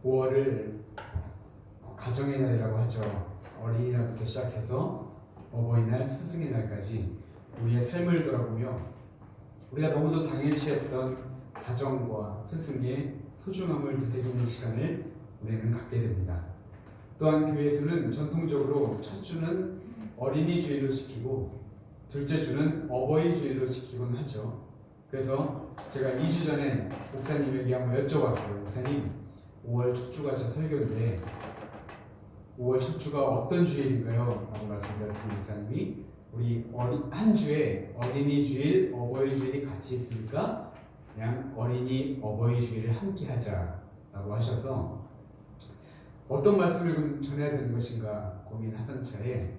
5월을 가정의 날이라고 하죠. 어린이날부터 시작해서 어버이날, 스승의 날까지 우리의 삶을 돌아보며 우리가 너무도 당연시했던 가정과 스승의 소중함을 되새기는 시간을 우리는 갖게 됩니다. 또한 교회에서는 전통적으로 첫 주는 어린이 주일로 지키고 둘째 주는 어버이 주일로 지키곤 하죠. 그래서 제가 2주 전에 목사님에게 한번 여쭤봤어요. 목사님, 5월 첫 주가 제 설교인데 5월 첫 주가 어떤 주일인가요? 라고 말씀드렸더니 목사님이 우리 한 주에 어린이 주일, 어버이 주일이 같이 있으니까 그냥 어린이, 어버이 주일을 함께 하자라고 하셔서 어떤 말씀을 좀 전해야 되는 것인가 고민하던 차에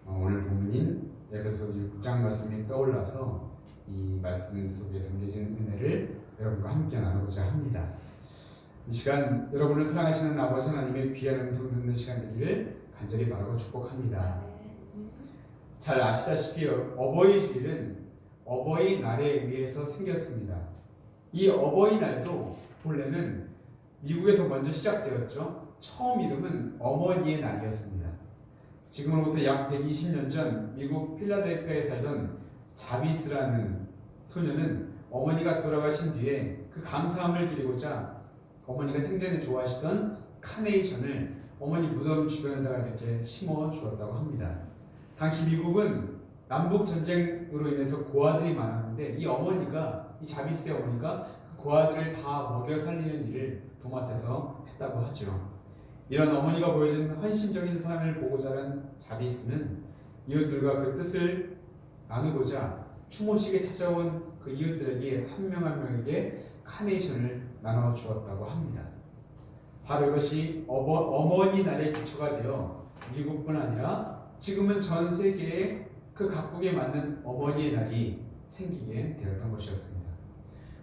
오늘 본문인 에베소 6장 말씀이 떠올라서 이 말씀 속에 담겨진 은혜를 여러분과 함께 나누고자 합니다. 이 시간 여러분을 사랑하시는 아버지 하나님의 귀한 음성 듣는 시간 되기를 간절히 바라고 축복합니다. 잘 아시다시피 어버이 주일은 어버이날에 의해서 생겼습니다. 이 어버이날도 본래는 미국에서 먼저 시작되었죠. 처음 이름은 어머니의 날이었습니다. 지금으로부터 약 120년 전 미국 필라델피아에 살던 자비스라는 소녀는 어머니가 돌아가신 뒤에 그 감사함을 기리고자 어머니가 생전에 좋아하시던 카네이션을 어머니 무덤 주변에다가 이렇게 심어 주었다고 합니다. 당시 미국은 남북 전쟁으로 인해서 고아들이 많았는데 이 자비스의 어머니가 그 고아들을 다 먹여 살리는 일을 도맡아서 했다고 하죠. 이런 어머니가 보여준 헌신적인 사랑을 보고 자란 자비스는 이웃들과 그 뜻을 나누고자 추모식에 찾아온 그 이웃들에게 한 명 한 명에게 카네이션을 나눠 주었다고 합니다. 바로 이것이 어머니 날의 기초가 되어 미국뿐 아니라 지금은 전 세계에 그 각국에 맞는 어머니의 날이 생기게 되었던 것이었습니다.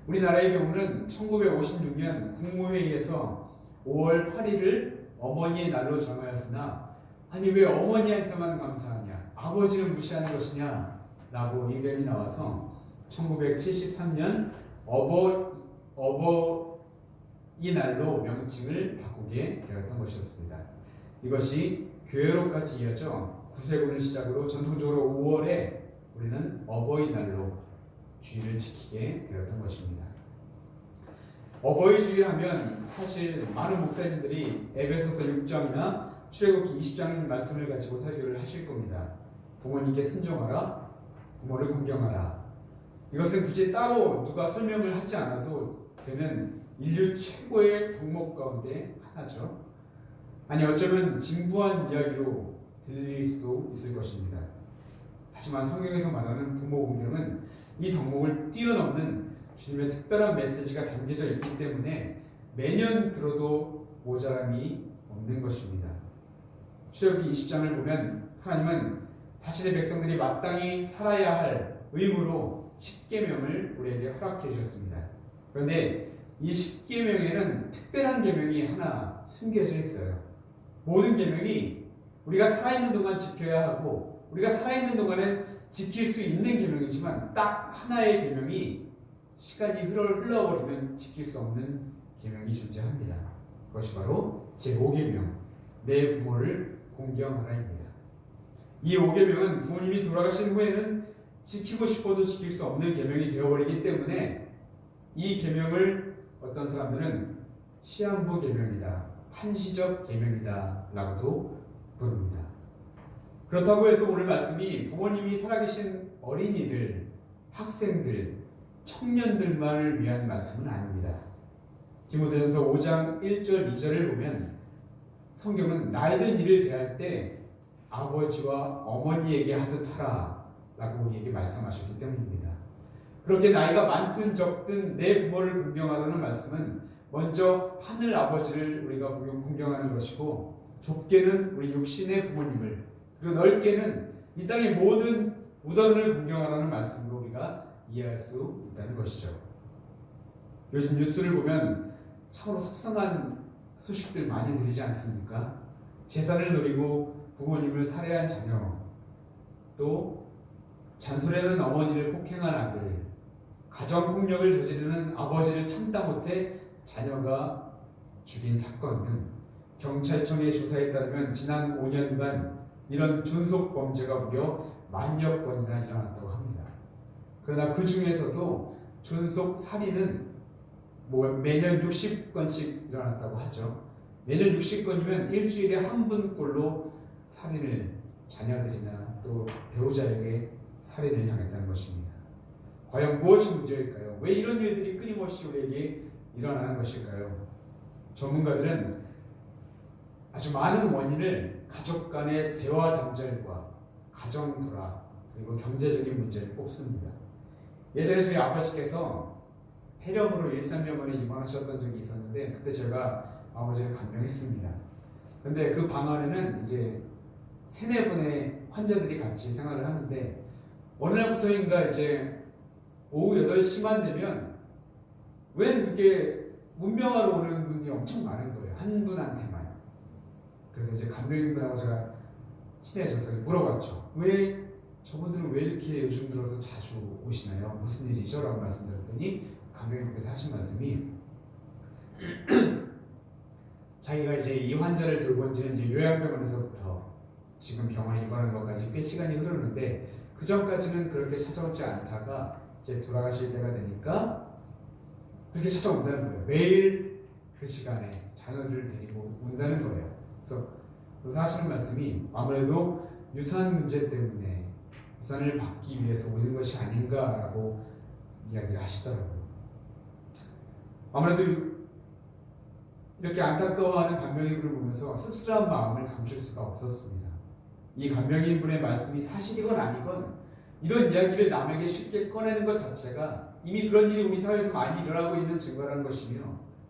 우리나라의 경우는 1956년 국무회의에서 5월 8일을 어머니의 날로 정하였으나 아니 왜 어머니한테만 감사하냐, 아버지는 무시하는 것이냐 라고 의견이 나와서 1973년 어버이날로 명칭을 바꾸게 되었던 것이었습니다. 이것이 교회로까지 이어져 구세군을 시작으로 전통적으로 5월에 우리는 어버이날로 주일을 지키게 되었던 것입니다. 어버이 주일 하면 사실 많은 목사님들이 에베소서 6장이나 출애굽기 20장 말씀을 가지고 설교를 하실 겁니다. 부모님께 순종하라, 부모를 공경하라. 이것은 굳이 따로 누가 설명을 하지 않아도 되는 인류 최고의 덕목 가운데 하나죠. 아니 어쩌면 진부한 이야기로 들릴 수도 있을 것입니다. 하지만 성경에서 말하는 부모 공경은 이 덕목을 뛰어넘는 주님의 특별한 메시지가 담겨져 있기 때문에 매년 들어도 모자람이 없는 것입니다. 출애굽기 20장을 보면 하나님은 자신의 백성들이 마땅히 살아야 할 의무로 10계명을 우리에게 허락해 주셨습니다. 그런데 이 10계명에는 특별한 계명이 하나 숨겨져 있어요. 모든 계명이 우리가 살아있는 동안 지켜야 하고 우리가 살아있는 동안은 지킬 수 있는 계명이지만 딱 하나의 계명이 시간이 흘러버리면 지킬 수 없는 계명이 존재합니다. 그것이 바로 제5계명, 내 부모를 공경하라입니다. 이 5계명은 부모님이 돌아가신 후에는 지키고 싶어도 지킬 수 없는 계명이 되어버리기 때문에 이 계명을 어떤 사람들은 시한부 계명이다, 한시적 계명이다 라고도 부릅니다. 그렇다고 해서 오늘 말씀이 부모님이 살아계신 어린이들, 학생들, 청년들만을 위한 말씀은 아닙니다. 디모데전서 5장 1절 2절을 보면 성경은 나이든 일을 대할 때 아버지와 어머니에게 하듯 하라 라고 우리에게 말씀하셨기 때문입니다. 그렇게 나이가 많든 적든 내 부모를 공경하라는 말씀은 먼저 하늘 아버지를 우리가 공경하는 것이고 좁게는 우리 육신의 부모님을 그리고 넓게는 이 땅의 모든 우더를 공경하라는 말씀으로 우리가 이해할 수 있다는 것이죠. 요즘 뉴스를 보면 참으로 속상한 소식들 많이 들리지 않습니까? 재산을 노리고 부모님을 살해한 자녀, 또 잔소리하는 어머니를 폭행한 아들, 가정폭력을 저지르는 아버지를 참다 못해 자녀가 죽인 사건 등 경찰청의 조사에 따르면 지난 5년간 이런 존속 범죄가 무려 10,000여 건이나 일어났다고 합니다. 그러나 그 중에서도 존속 살인은 매년 60건씩 일어났다고 하죠. 매년 60건이면 일주일에 한 분꼴로 살인을 자녀들이나 또 배우자에게 살인을 당했다는 것입니다. 과연 무엇이 문제일까요? 왜 이런 일들이 끊임없이 우리에게 일어나는 것일까요? 전문가들은 아주 많은 원인을 가족 간의 대화 단절과 가정 불화 그리고 경제적인 문제를 꼽습니다. 예전에 저희 아버지께서 폐렴으로 일산병원에 입원하셨던 적이 있었는데 그때 제가 아버지를 간병했습니다. 근데 그 방 안에는 이제 3-4분의 환자들이 같이 생활을 하는데 어느 날부터인가 이제 오후 8시만 되면 웬 그게 문병하러 오는 분이 엄청 많은 거예요. 한 분한테만. 그래서 이제 간병인분하고 제가 친해져서 물어봤죠. 왜 저분들은 왜 이렇게 요즘 들어서 자주 오시나요? 무슨 일이죠? 라고 말씀드렸더니 간병인분께서 하신 말씀이 자기가 이제 이 환자를 돌본 지는 이제 요양병원에서부터 지금 병원에 입원하는 것까지 꽤 시간이 흐르는데 그 전까지는 그렇게 찾아오지 않다가 이제 돌아가실 때가 되니까 그렇게 찾아온다는 거예요. 매일 그 시간에 자녀들을 데리고 온다는 거예요. 그래서 하시는 말씀이 아무래도 유산 문제 때문에 유산을 받기 위해서 오는 것이 아닌가라고 이야기를 하시더라고요. 아무래도 이렇게 안타까워하는 간병인분을 보면서 씁쓸한 마음을 감출 수가 없었습니다. 이 간병인분의 말씀이 사실이건 아니건 이런 이야기를 남에게 쉽게 꺼내는 것 자체가 이미 그런 일이 우리 사회에서 많이 일어나고 있는 증거라는 것이며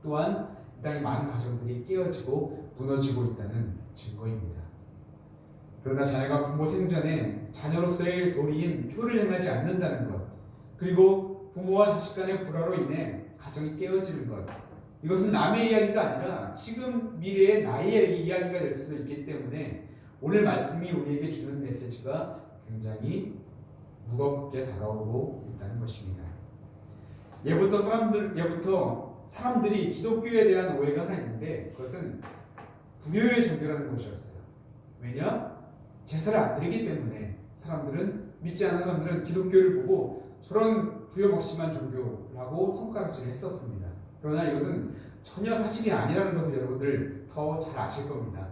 또한 이 땅의 많은 가정들이 깨어지고 무너지고 있다는 증거입니다. 그러나 자녀가 부모 생전에 자녀로서의 도리인 효를 행하지 않는다는 것 그리고 부모와 자식 간의 불화로 인해 가정이 깨어지는 것 이것은 남의 이야기가 아니라 지금 미래의 나의 이야기가 될 수도 있기 때문에 오늘 말씀이 우리에게 주는 메시지가 굉장히 무겁게 다가오고 있다는 것입니다. 예부터 사람들이 기독교에 대한 오해가 하나 있는데 그것은 불효의 종교라는 것이었어요. 왜냐? 제사를 안 드리기 때문에 믿지 않는 사람들은 기독교를 보고 저런 부여먹심한 종교라고 손가락질을 했었습니다. 그러나 이것은 전혀 사실이 아니라는 것을 여러분들 더 잘 아실 겁니다.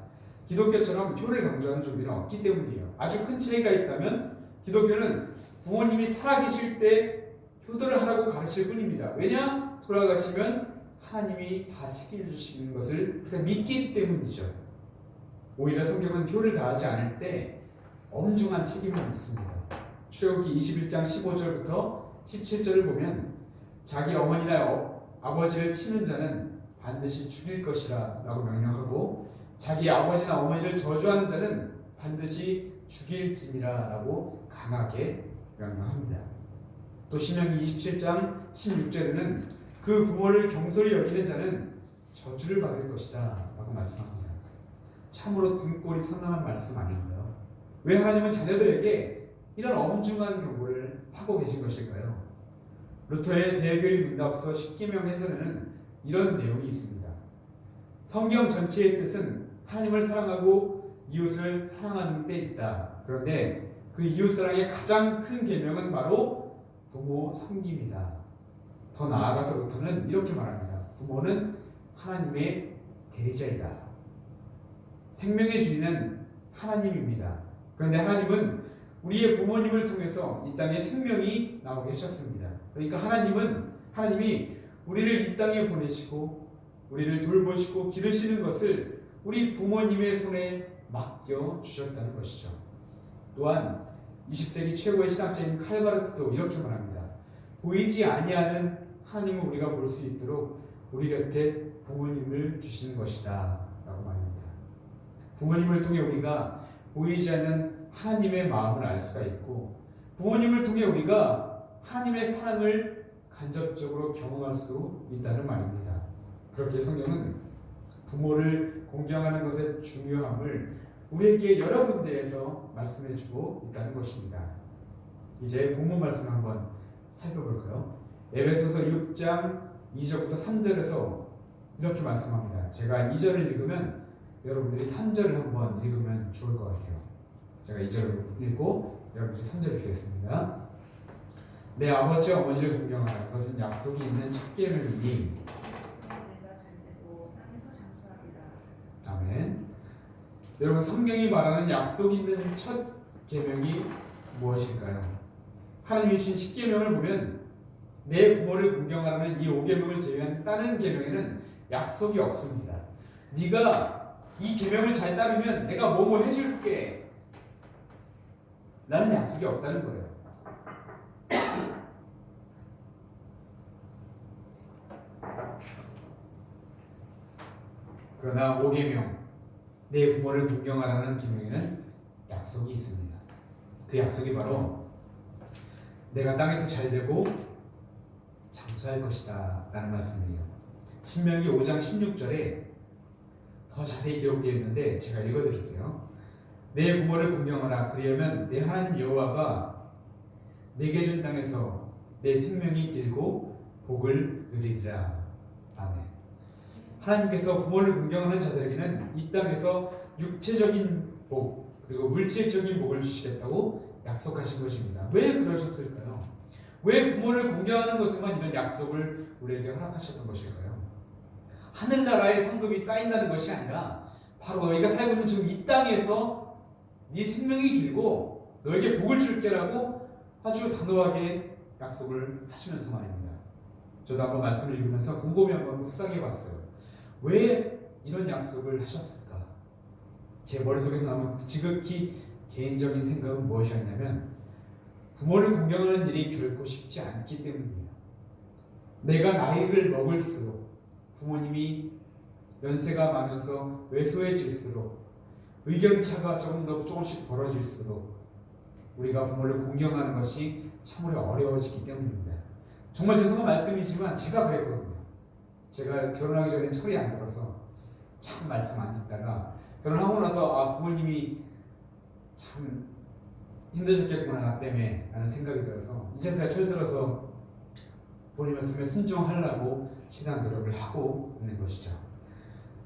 기독교처럼 효를 강조하는 종교는 없기 때문이에요. 아주 큰 차이가 있다면 기독교는 부모님이 살아계실 때 효도를 하라고 가르칠 뿐입니다. 왜냐? 돌아가시면 하나님이 다 책임을 주시는 것을 믿기 때문이죠. 오히려 성경은 효를 다하지 않을 때 엄중한 책임을 묻습니다. 출애굽기 21장 15절부터 17절을 보면 자기 어머니나 아버지를 치는 자는 반드시 죽일 것이라 라고 명령하고 자기 아버지나 어머니를 저주하는 자는 반드시 죽일지니라 라고 강하게 명령합니다. 또 신명기 27장 16절에는 그 부모를 경솔히 여기는 자는 저주를 받을 것이다 라고 말씀합니다. 참으로 등골이 선명한 말씀 아닌가요? 왜 하나님은 자녀들에게 이런 엄중한 경고를 하고 계신 것일까요? 루터의 대개의 문답서 10계명 해설에는 이런 내용이 있습니다. 성경 전체의 뜻은 하나님을 사랑하고 이웃을 사랑하는 데 있다. 그런데 그 이웃사랑의 가장 큰 계명은 바로 부모 섬김이다. 더 나아가서 루터는 이렇게 말합니다. 부모는 하나님의 대리자이다. 생명의 주인은 하나님입니다. 그런데 하나님은 우리의 부모님을 통해서 이 땅에 생명이 나오게 하셨습니다. 그러니까 하나님이 우리를 이 땅에 보내시고 우리를 돌보시고 기르시는 것을 우리 부모님의 손에 맡겨 주셨다는 것이죠. 또한 20세기 최고의 신학자인 칼바르트도 이렇게 말합니다. 보이지 아니하는 하나님을 우리가 볼 수 있도록 우리 곁에 부모님을 주시는 것이다 라고 말합니다. 부모님을 통해 우리가 보이지 않는 하나님의 마음을 알 수가 있고 부모님을 통해 우리가 하나님의 사랑을 간접적으로 경험할 수 있다는 말입니다. 그렇게 성경은 부모를 공경하는 것의 중요함을 우리에게 여러 군데에서 말씀해주고 있다는 것입니다. 이제 본문 말씀을 한번 살펴볼까요? 에베소서 6장 2절부터 3절에서 이렇게 말씀합니다. 제가 2절을 읽으면 여러분들이 3절을 한번 읽으면 좋을 것 같아요. 제가 2절을 읽고 여러분들이 3절을 읽겠습니다. 내 아버지와 어머니를 공경하라. 이것은 약속이 있는 첫 계명이니. 아멘. 여러분, 성경이 말하는 약속 있는 첫 계명이 무엇일까요? 하나님이 주신 10계명을 보면 내 부모를 공경하라는 이 5계명을 제외한 다른 계명에는 약속이 없습니다. 네가 이 계명을 잘 따르면 내가 뭐뭐 해줄게 라는 약속이 없다는 거예요. 그러나 5계명, 내 부모를 공경하라는 계명에는 약속이 있습니다. 그 약속이 바로 내가 땅에서 잘 되고 장수할 것이다 라는 말씀이에요. 신명기 5장 16절에 더 자세히 기록되어 있는데 제가 읽어드릴게요. 내 부모를 공경하라. 그리하면 내 하나님 여호와가 내게 준 땅에서 내 생명이 길고 복을 누리리라. 아멘. 하나님께서 부모를 공경하는 자들에게는 이 땅에서 육체적인 복 그리고 물질적인 복을 주시겠다고 약속하신 것입니다. 왜 그러셨을까요? 왜 부모를 공경하는 것에만 이런 약속을 우리에게 허락하셨던 것일까요? 하늘나라의 상급이 쌓인다는 것이 아니라 바로 너희가 살고 있는 지금 이 땅에서 네 생명이 길고 너에게 복을 줄게라고 아주 단호하게 약속을 하시면서 말입니다. 저도 한번 말씀을 읽으면서 곰곰이 한번 묵상해 봤어요. 왜 이런 약속을 하셨을까? 제 머릿속에서 나온 지극히 개인적인 생각은 무엇이었냐면 부모를 공경하는 일이 결코 쉽지 않기 때문이에요. 내가 나이를 먹을수록 부모님이 연세가 많으셔서 왜소해질수록 의견차가 조금씩 벌어질수록 우리가 부모를 공경하는 것이 참으로 어려워지기 때문입니다. 정말 죄송한 말씀이지만 제가 그랬거든요. 제가 결혼하기 전에 철이 안 들어서 참 말씀 안 듣다가 결혼하고 나서 부모님이 참 힘드셨겠구나 나 때문에 라는 생각이 들어서 이제서야 철 들어서 부모님 말씀에 순종하려고 최대한 노력을 하고 있는 것이죠.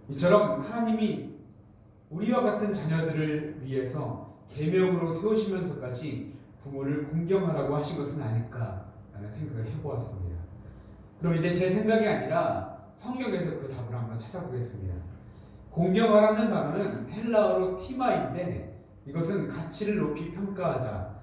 이처럼 하나님이 우리와 같은 자녀들을 위해서 계명으로 세우시면서까지 부모를 공경하라고 하신 것은 아닐까라는 생각을 해보았습니다. 그럼 이제 제 생각이 아니라 성경에서 그 답을 한번 찾아보겠습니다. 공경하라는 단어는 헬라어로 티마인데 이것은 가치를 높이 평가하다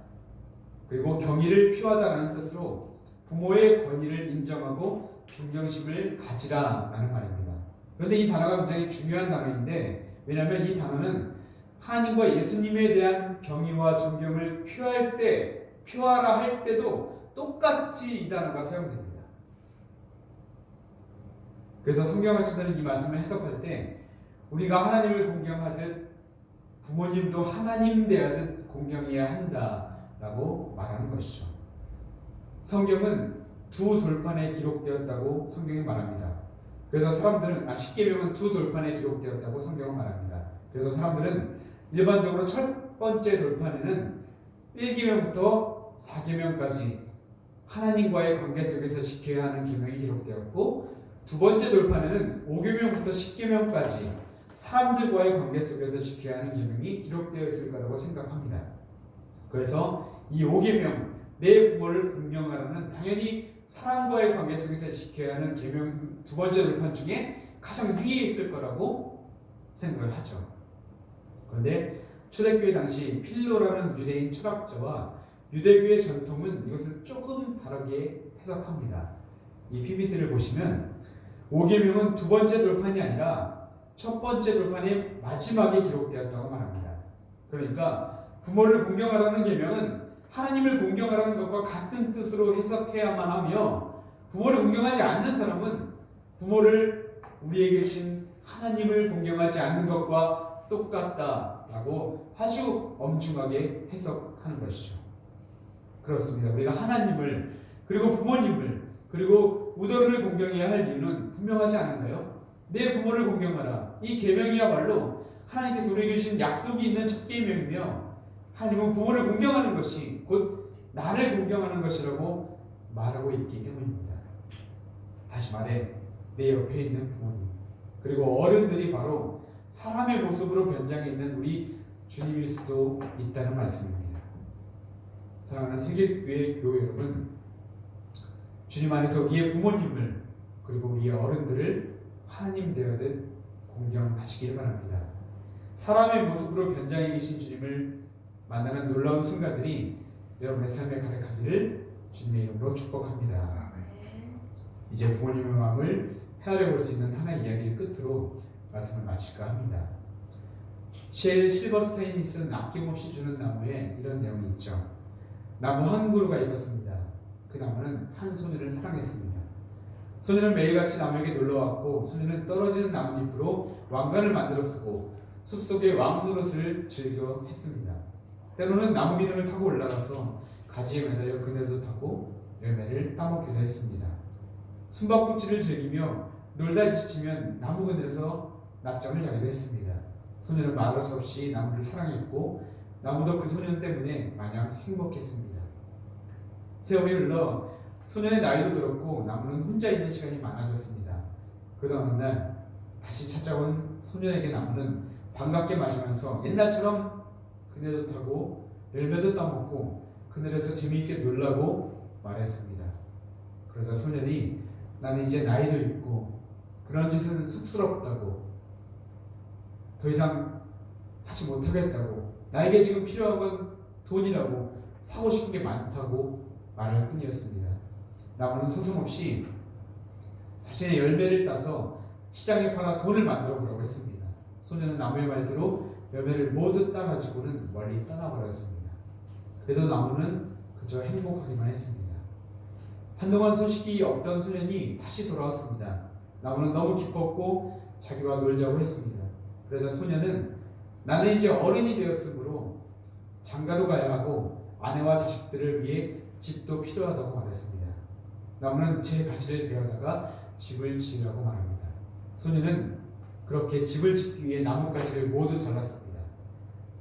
그리고 경의를 표하다라는 뜻으로 부모의 권위를 인정하고 존경심을 가지라라는 말입니다. 그런데 이 단어가 굉장히 중요한 단어인데 왜냐하면 이 단어는 하나님과 예수님에 대한 경의와 존경을 표하라 할 때도 똑같이 이 단어가 사용됩니다. 그래서 성경학자들은 이 말씀을 해석할 때 우리가 하나님을 공경하듯 부모님도 하나님 대하듯 공경해야 한다라고 말하는 것이죠. 성경은 두 돌판에 기록되었다고 성경이 말합니다. 그래서 사람들은 10계명은 두 돌판에 기록되었다고 성경은 말합니다. 그래서 사람들은 일반적으로 첫 번째 돌판에는 1계명부터 4계명까지 하나님과의 관계 속에서 지켜야 하는 계명이 기록되었고 두 번째 돌판에는 5계명부터 10계명까지 사람들과의 관계 속에서 지켜야 하는 계명이 기록되어 있을 거라고 생각합니다. 그래서 이 5계명 내 부모를 공경하라는 당연히 사람과의 관계 속에서 지켜야 하는 계명 두 번째 돌판 중에 가장 위에 있을 거라고 생각을 하죠. 그런데 초대교회 당시 필로라는 유대인 철학자와 유대교의 전통은 이것을 조금 다르게 해석합니다. 이 PPT를 보시면 5계명은 두 번째 돌판이 아니라 첫 번째 돌판의 마지막에 기록되었다고 말합니다. 그러니까 부모를 공경하라는 계명은 하나님을 공경하라는 것과 같은 뜻으로 해석해야만 하며 부모를 공경하지 않는 사람은 부모를 우리에게 주신 하나님을 공경하지 않는 것과 똑같다라고 아주 엄중하게 해석하는 것이죠. 그렇습니다. 우리가 하나님을 그리고 부모님을 그리고 우더를 공경해야 할 이유는 분명하지 않은가요? 내 부모를 공경하라. 이 계명이야말로 하나님께서 우리에게 주신 약속이 있는 첫 계명이며 하나님은 부모를 공경하는 것이 곧 나를 공경하는 것이라고 말하고 있기 때문입니다. 다시 말해 내 옆에 있는 부모님, 그리고 어른들이 바로 사람의 모습으로 변장해 있는 우리 주님일 수도 있다는 말씀입니다. 사랑하는 세계교회 교회 여러분, 주님 안에서 우리의 부모님을 그리고 우리의 어른들을 하나님 되어듯 공경하시길 바랍니다. 사람의 모습으로 변장해 계신 주님을 만나는 놀라운 순간들이 여러분의 삶에 가득하기를 주님의 이름으로 축복합니다. 이제 부모님의 마음을 헤아려 볼 수 있는 하나의 이야기를 끝으로 말씀을 마칠까 합니다. 쉘 실버스타인이 쓴 아낌없이 주는 나무에 이런 내용이 있죠. 나무 한 그루가 있었습니다. 그 나무는 한 소년을 사랑했습니다. 소년은 매일같이 나무에게 놀러왔고 소년은 떨어지는 나뭇잎으로 왕관을 만들어 쓰고 숲속의 왕노릇을 즐겨 했습니다. 때로는 나무 기둥을 타고 올라가서 가지에 매달려 그네도 타고 열매를 따먹기도 했습니다. 숨바꼭질을 즐기며 놀다 지치면 나무 그늘에서 낮잠을 자기도 했습니다. 소년은 말할 수 없이 나무를 사랑했고 나무도 그 소년 때문에 마냥 행복했습니다. 세월이 흘러 소년의 나이도 들었고 나무는 혼자 있는 시간이 많아졌습니다. 그러다 어느 날 다시 찾아온 소년에게 나무는 반갑게 맞으면서 옛날처럼 그네도 타고 열매도 따먹고 그늘에서 재미있게 놀라고 말했습니다. 그러자 소년이 나는 이제 나이도 있고 그런 짓은 쑥스럽다고 더 이상 하지 못하겠다고 나에게 지금 필요한 건 돈이라고 사고 싶은 게 많다고 말할 뿐이었습니다. 나무는 서슴없이 자신의 열매를 따서 시장에 팔아 돈을 만들어 보라고 했습니다. 소년은 나무의 말대로 열매를 모두 따가지고는 멀리 떠나버렸습니다. 그래도 나무는 그저 행복하기만 했습니다. 한동안 소식이 없던 소년이 다시 돌아왔습니다. 나무는 너무 기뻤고 자기와 놀자고 했습니다. 그러자 소년은 나는 이제 어른이 되었으므로 장가도 가야 하고 아내와 자식들을 위해 집도 필요하다고 말했습니다. 나무는 제 가지를 베어다가 집을 지으라고 말합니다. 소년은 그렇게 집을 짓기 위해 나뭇가지를 모두 잘랐습니다.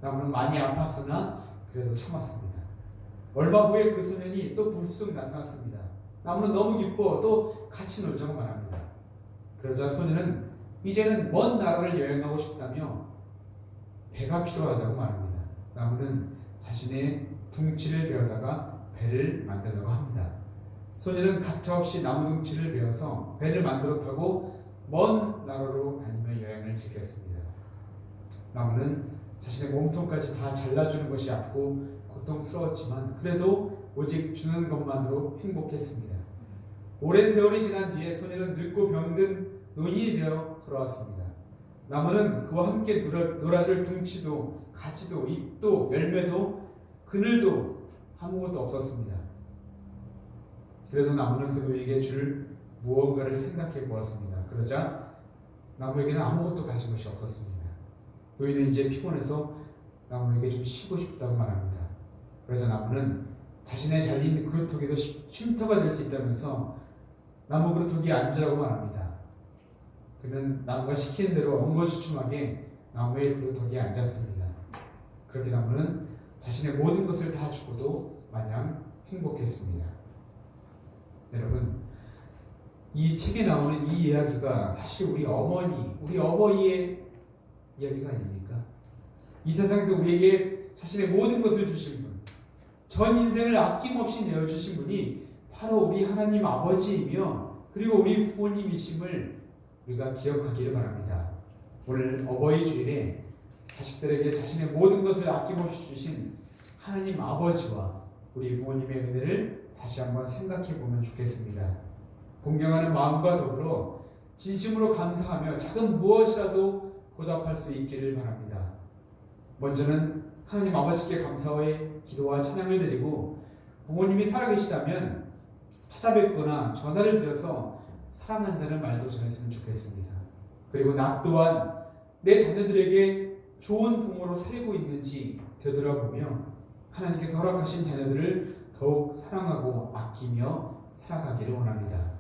나무는 많이 아팠으나 그래도 참았습니다. 얼마 후에 그 소년이 또 불쑥 나타났습니다. 나무는 너무 기뻐 또 같이 놀자고 말합니다. 그러자 소년은 이제는 먼 나라를 여행하고 싶다며 배가 필요하다고 말합니다. 나무는 자신의 둥치를 베어다가 배를 만들려고 합니다. 소년은 가차없이 나무 둥치를 베어서 배를 만들어 타고 먼 나라로 다니며 여행을 즐겼습니다. 나무는 자신의 몸통까지 다 잘라주는 것이 아프고 고통스러웠지만 그래도 오직 주는 것만으로 행복했습니다. 오랜 세월이 지난 뒤에 소년은 늙고 병든 노인이 되어 돌아왔습니다. 나무는 그와 함께 놀아줄 둥치도 가지도 잎도 열매도 그늘도 아무것도 없었습니다. 그래도 나무는 그 노인에게 줄 무언가를 생각해 보았습니다. 그러자 나무에게는 아무것도 가진 것이 없었습니다. 노인은 이제 피곤해서 나무에게 좀 쉬고 싶다고 말합니다. 그래서 나무는 자신의 잘린 그루터기도 쉼터가 될 수 있다면서 나무 그루터기에 앉으라고 말합니다. 그는 나무가 시키는 대로 엉거주춤하게 나무의 그루터기에 앉았습니다. 그렇게 나무는 자신의 모든 것을 다 주고도 마냥 행복했습니다. 여러분, 이 책에 나오는 이 이야기가 사실 우리 어머니, 우리 어버이의 이야기가 아닙니까? 이 세상에서 우리에게 자신의 모든 것을 주신 분, 전 인생을 아낌없이 내어주신 분이 바로 우리 하나님 아버지이며 그리고 우리 부모님이심을 우리가 기억하기를 바랍니다. 오늘 어버이 주일에 자식들에게 자신의 모든 것을 아낌없이 주신 하나님 아버지와 우리 부모님의 은혜를 다시 한번 생각해 보면 좋겠습니다. 공경하는 마음과 더불어 진심으로 감사하며 작은 무엇이라도 보답할 수 있기를 바랍니다. 먼저는 하나님 아버지께 감사의 기도와 찬양을 드리고 부모님이 살아계시다면 찾아뵙거나 전화를 드려서 사랑한다는 말도 전했으면 좋겠습니다. 그리고 나 또한 내 자녀들에게 좋은 부모로 살고 있는지 되돌아보며 하나님께서 허락하신 자녀들을 더욱 사랑하고 아끼며 살아가기를 원합니다.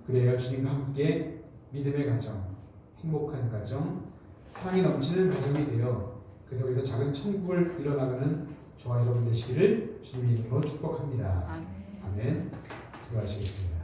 그래야 주님과 함께 믿음의 가정, 행복한 가정, 사랑이 넘치는 가정이 되어 그 속에서 작은 천국을 이뤄나가는 저와 여러분 되시기를 주님의 이름으로 축복합니다. 아멘. 기도하시겠습니다.